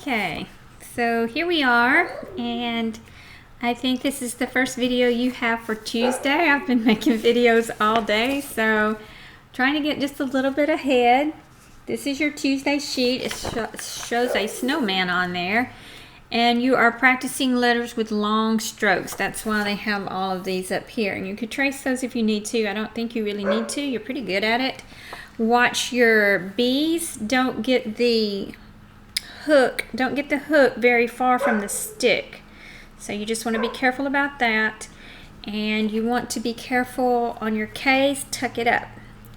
Okay, so here we are, and I think this is the first video you have for Tuesday. I've been making videos all day, so trying to get just a little bit ahead. This is your Tuesday sheet. It shows a snowman on there, and you are practicing letters with long strokes. That's why they have all of these up here, and you could trace those if you need to. I don't think you really need to. You're pretty good at it. Watch your B's. Don't get the hook very far from the stick, so you just want to be careful about that. And you want to be careful on your K's. Tuck it up,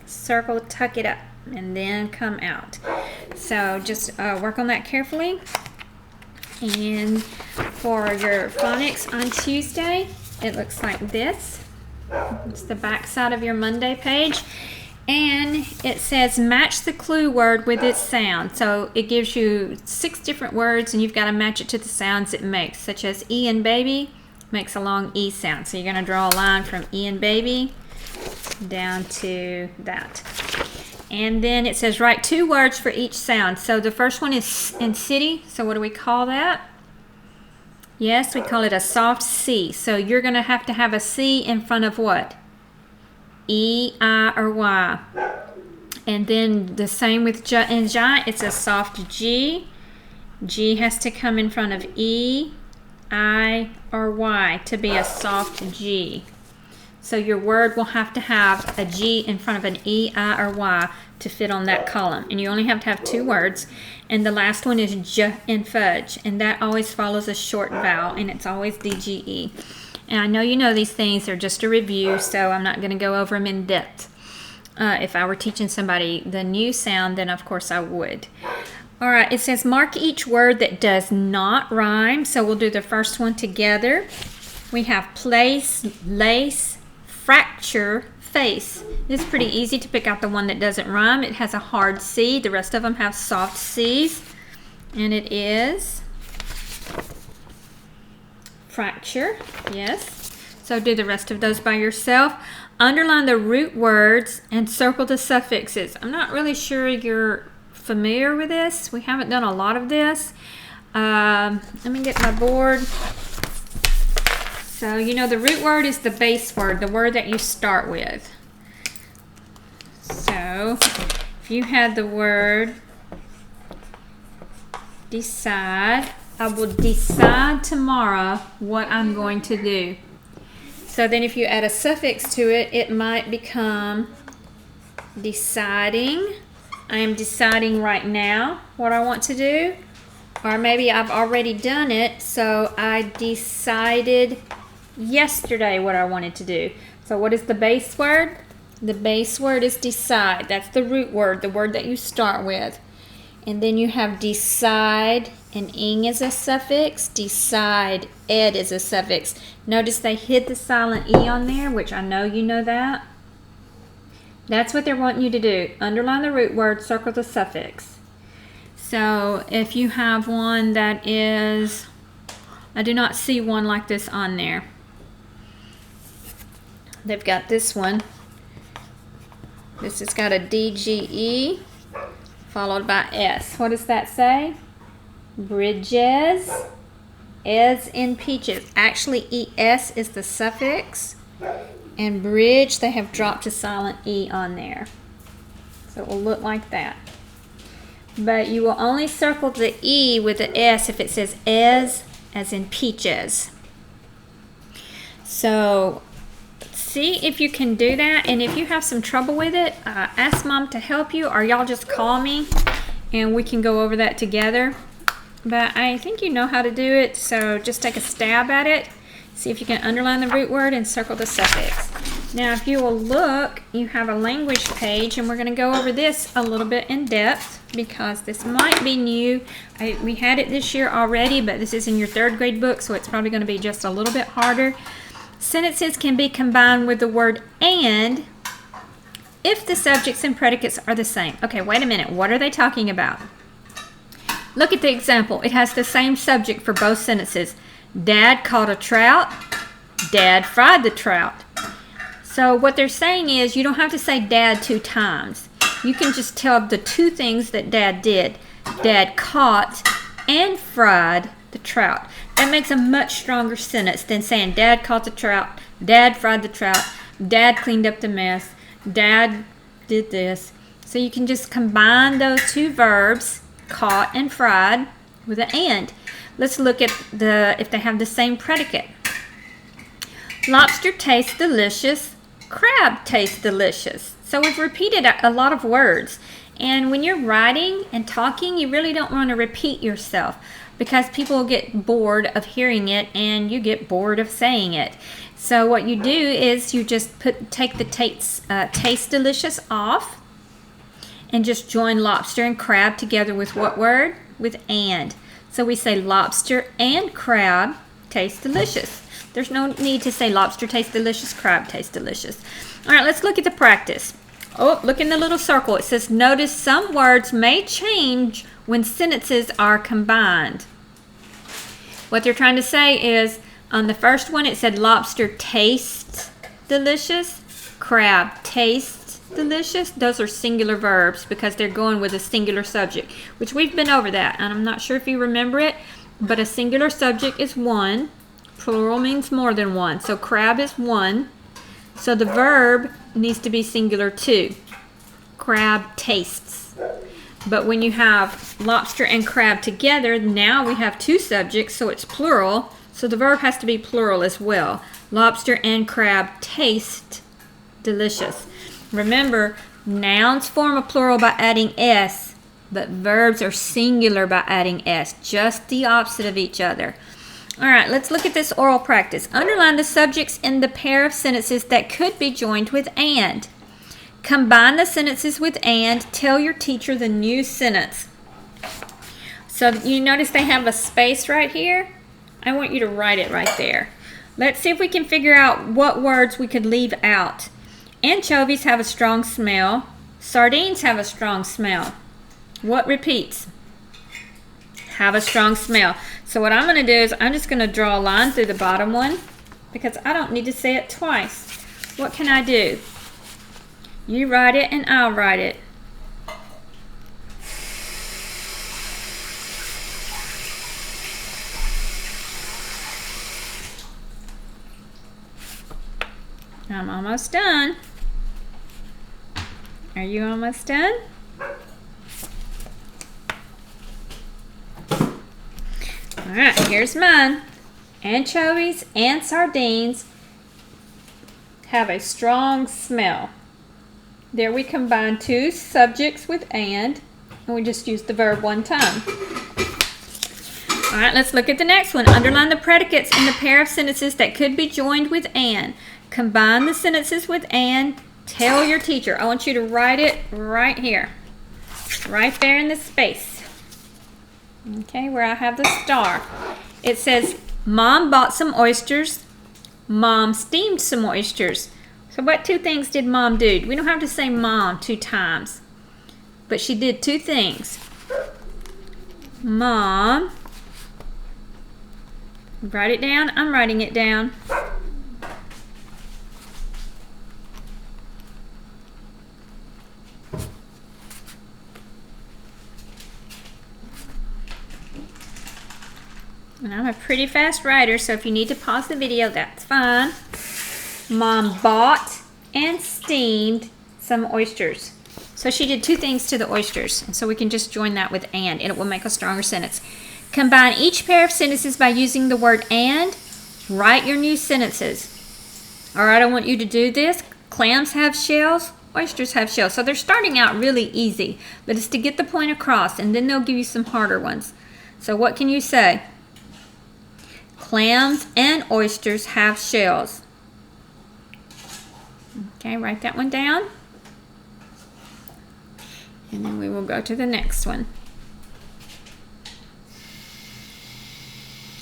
circle, tuck it up, and then come out. So just work on that carefully. And for your phonics on Tuesday, it looks like this. It's the back side of your Monday page. And it says match the clue word with its sound. So it gives you 6 different words, and you've got to match it to the sounds it makes, such as E in baby makes a long E sound. So you're going to draw a line from E in baby down to that. And then it says write 2 words for each sound. So the first one is in city. So what do we call that? Yes, we call it a soft C. So you're going to have a C in front of what? E, I, or Y. And then the same with giant, it's a soft G. G has to come in front of E, I, or Y to be a soft G. So your word will have to have a G in front of an E, I, or Y to fit on that column. And you only have to have 2 words. And the last one is J in fudge. And that always follows a short vowel, and it's always DGE. And I know you know these things, they're just a review, so I'm not going to go over them in depth. If I were teaching somebody the new sound, then of course I would. All right, it says mark each word that does not rhyme. So we'll do the first one together. We have place, lace, fracture, face. It's pretty easy to pick out the one that doesn't rhyme. It has a hard C. The rest of them have soft C's. And it is fracture, yes. So do the rest of those by yourself. Underline the root words and circle the suffixes. I'm not really sure you're familiar with this. We haven't done a lot of this. Let me get my board. So you know the root word is the base word, the word that you start with. So if you had the word decide, I will decide tomorrow what I'm going to do. So then if you add a suffix to it, it might become deciding. I am deciding right now what I want to do. Or maybe I've already done it, so I decided yesterday what I wanted to do. So what is the base word? The base word is decide. That's the root word, the word that you start with. And then you have decide, and ing is a suffix. Decide, ed is a suffix. Notice they hid the silent E on there, which I know you know that. That's what they're wanting you to do. Underline the root word, circle the suffix. So if you have one that is, I do not see one like this on there. They've got this one. This has got a DGE. Followed by S. What does that say? Bridges. Es in peaches. Actually, ES is the suffix. And bridge, they have dropped a silent E on there. So it will look like that. But you will only circle the E with the S if it says es, as in peaches. So see if you can do that, and if you have some trouble with it, ask Mom to help you, or y'all just call me and we can go over that together. But I think you know how to do it, so just take a stab at it. See if you can underline the root word and circle the suffix. Now if you will look, you have a language page, and we're going to go over this a little bit in depth because this might be new. We had it this year already, but this is in your 3rd grade book, so it's probably going to be just a little bit harder. Sentences can be combined with the word and if the subjects and predicates are the same. Okay, wait a minute. What are they talking about? Look at the example. It has the same subject for both sentences. Dad caught a trout. Dad fried the trout. So what they're saying is you don't have to say Dad 2 times. You can just tell the 2 things that Dad did. Dad caught and fried the trout. That makes a much stronger sentence than saying Dad caught the trout, Dad fried the trout, Dad cleaned up the mess, Dad did this. So you can just combine those two verbs, caught and fried, with an and. Let's look at if they have the same predicate. Lobster tastes delicious, crab tastes delicious. So we've repeated a lot of words. And when you're writing and talking, you really don't want to repeat yourself because people get bored of hearing it and you get bored of saying it. So what you do is you just take the taste delicious off and just join lobster and crab together with what word? With and. So we say lobster and crab taste delicious. There's no need to say lobster tastes delicious, crab tastes delicious. All right, let's look at the practice. Oh, look in the little circle. It says, notice some words may change when sentences are combined. What they're trying to say is, on the first one, it said lobster tastes delicious, crab tastes delicious. Those are singular verbs because they're going with a singular subject, which we've been over that. And I'm not sure if you remember it, but a singular subject is one. Plural means more than one. So crab is one. So the verb needs to be singular too. Crab tastes. But when you have lobster and crab together, now we have two subjects, so it's plural. So the verb has to be plural as well. Lobster and crab taste delicious. Remember, nouns form a plural by adding s, but verbs are singular by adding s, just the opposite of each other. All right, let's look at this oral practice. Underline the subjects in the pair of sentences that could be joined with and. Combine the sentences with and. Tell your teacher the new sentence. So you notice they have a space right here? I want you to write it right there. Let's see if we can figure out what words we could leave out. Anchovies have a strong smell. Sardines have a strong smell. What repeats? Have a strong smell. So what I'm going to do is I'm just going to draw a line through the bottom one because I don't need to say it twice. What can I do? You write it and I'll write it. I'm almost done. Are you almost done? Alright, here's mine. Anchovies and sardines have a strong smell. There we combine two subjects with and we just use the verb one time. Alright, let's look at the next one. Underline the predicates in the pair of sentences that could be joined with and. Combine the sentences with and. Tell your teacher. I want you to write it right here. Right there in the space. Okay, where I have the star. It says, Mom bought some oysters. Mom steamed some oysters. So what two things did Mom do? We don't have to say Mom two times. But she did two things. Mom. Write it down. I'm writing it down. And I'm a pretty fast writer, so if you need to pause the video, that's fine. Mom bought and steamed some oysters. So she did two things to the oysters. And so we can just join that with and it will make a stronger sentence. Combine each pair of sentences by using the word and. Write your new sentences. All right, I want you to do this. Clams have shells. Oysters have shells. So they're starting out really easy, but it's to get the point across, and then they'll give you some harder ones. So what can you say? Clams and oysters have shells. Okay, write that one down. And then we will go to the next one.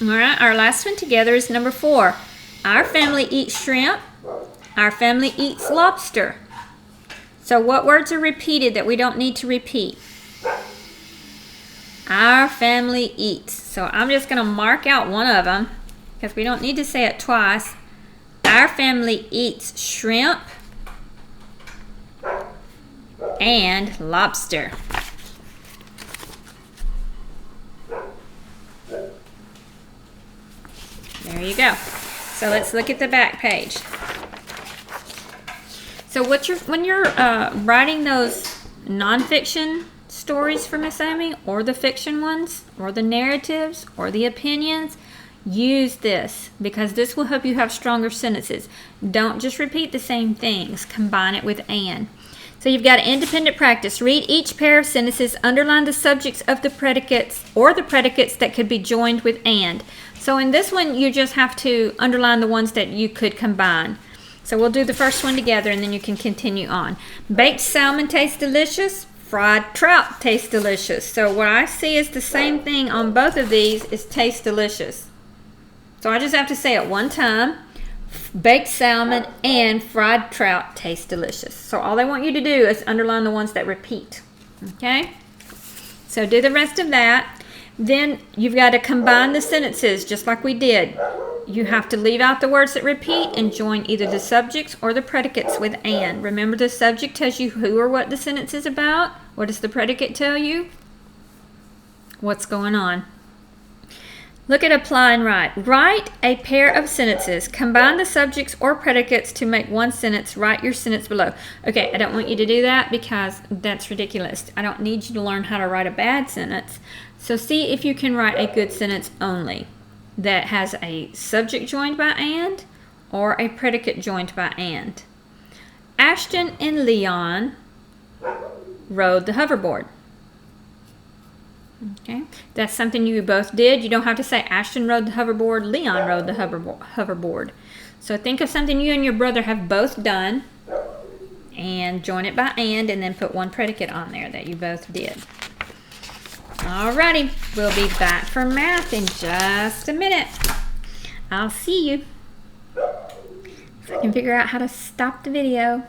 All right, our last one together is number 4. Our family eats shrimp. Our family eats lobster. So what words are repeated that we don't need to repeat? Our family eats. So I'm just going to mark out one of them because we don't need to say it twice. Our family eats shrimp and lobster. There you go. So let's look at the back page. So when you're writing those nonfiction stories for Miss Amy, or the fiction ones, or the narratives, or the opinions, use this, because this will help you have stronger sentences. Don't just repeat the same things. Combine it with and. So you've got independent practice. Read each pair of sentences. Underline the subjects of the predicates or the predicates that could be joined with and. So in this one, you just have to underline the ones that you could combine. So we'll do the first one together and then you can continue on. Baked salmon tastes delicious. Fried trout tastes delicious. So what I see is the same thing on both of these is taste delicious. So I just have to say it one time. Baked salmon and fried trout taste delicious. So all they want you to do is underline the ones that repeat. Okay? So do the rest of that. Then you've got to combine the sentences just like we did. You have to leave out the words that repeat and join either the subjects or the predicates with and. Remember, the subject tells you who or what the sentence is about. What does the predicate tell you? What's going on? Look at apply and write. Write a pair of sentences. Combine the subjects or predicates to make one sentence. Write your sentence below. Okay, I don't want you to do that because that's ridiculous. I don't need you to learn how to write a bad sentence. So see if you can write a good sentence only that has a subject joined by and or a predicate joined by and. Ashton and Leon rode the hoverboard. Okay, that's something you both did. You don't have to say Ashton rode the hoverboard, Leon rode the hoverboard. So think of something you and your brother have both done and join it by and then put one predicate on there that you both did. Alrighty, we'll be back for math in just a minute. I'll see you. If I can figure out how to stop the video.